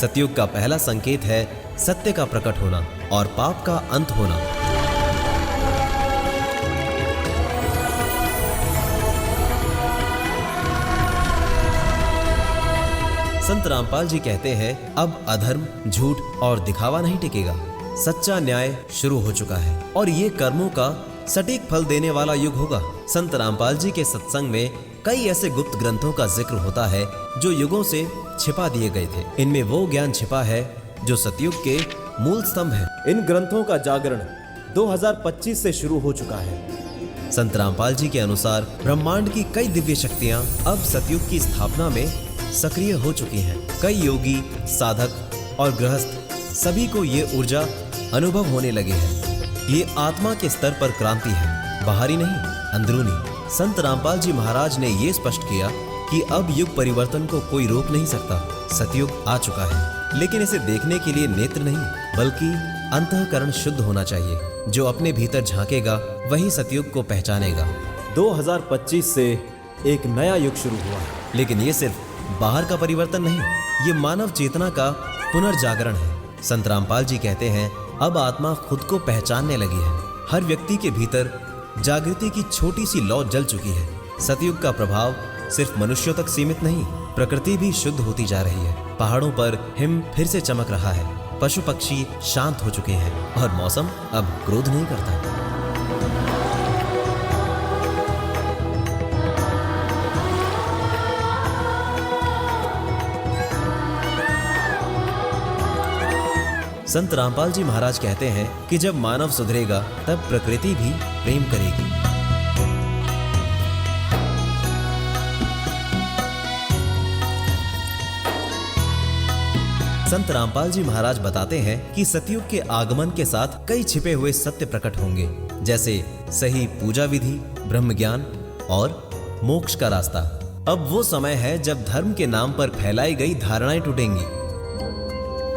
सतयुग का पहला संकेत है सत्य का प्रकट होना और पाप का अंत होना। संत रामपाल जी कहते हैं अब अधर्म, झूठ और दिखावा नहीं टिकेगा। सच्चा न्याय शुरू हो चुका है और ये कर्मों का सटीक फल देने वाला युग होगा। संत रामपाल जी के सत्संग में कई ऐसे गुप्त ग्रंथों का जिक्र होता है जो युगों से छिपा दिए गए थे। इनमें वो ज्ञान छिपा है जो सतयुग के मूल स्तंभ है। इन ग्रंथों का जागरण 2025 से शुरू हो चुका है। संत रामपाल जी के अनुसार ब्रह्मांड की कई दिव्य शक्तियां अब सतयुग की स्थापना में सक्रिय हो चुकी हैं। कई योगी, साधक और गृहस्थ सभी को ये ऊर्जा अनुभव होने लगे हैं। ये आत्मा के स्तर पर क्रांति है, बाहरी नहीं, अंदरूनी। संत रामपाल जी महाराज ने ये स्पष्ट किया कि अब युग परिवर्तन को कोई रोक नहीं सकता। सतयुग आ चुका है, लेकिन इसे देखने के लिए नेत्र नहीं बल्कि अंतःकरण शुद्ध होना चाहिए। जो अपने भीतर झांकेगा वही सतयुग को पहचानेगा। 2025 से एक नया युग शुरू हुआ है, लेकिन ये सिर्फ बाहर का परिवर्तन नहीं, ये मानव चेतना का पुनर्जागरण है। संत रामपाल जी कहते हैं अब आत्मा खुद को पहचानने लगी है। हर व्यक्ति के भीतर जागृति की छोटी सी लौ जल चुकी है। सतयुग का प्रभाव सिर्फ मनुष्यों तक सीमित नहीं, प्रकृति भी शुद्ध होती जा रही है। पहाड़ों पर हिम फिर से चमक रहा है, पशु पक्षी शांत हो चुके हैं और मौसम अब क्रोध नहीं करता। संत रामपाल जी महाराज कहते हैं कि जब मानव सुधरेगा तब प्रकृति भी प्रेम करेगी। संत रामपाल जी महाराज बताते हैं कि सतयुग के आगमन के साथ कई छिपे हुए सत्य प्रकट होंगे, जैसे सही पूजा विधि, ब्रह्म ज्ञान और मोक्ष का रास्ता। अब वो समय है जब धर्म के नाम पर फैलाई गई धारणाएं टूटेंगी।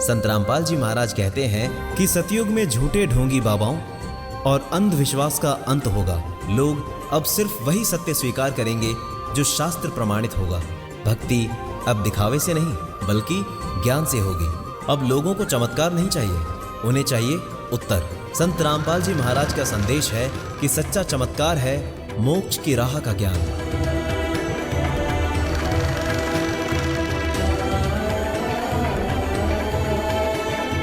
संत रामपाल जी महाराज कहते हैं कि सतयुग में झूठे ढोंगी बाबाओं और अंधविश्वास का अंत होगा। लोग अब सिर्फ वही सत्य स्वीकार करेंगे जो शास्त्र प्रमाणित होगा। भक्ति अब दिखावे से नहीं बल्कि ज्ञान से होगी। अब लोगों को चमत्कार नहीं चाहिए, उन्हें चाहिए उत्तर। संत रामपाल जी महाराज का संदेश है कि सच्चा चमत्कार है मोक्ष की राह का ज्ञान।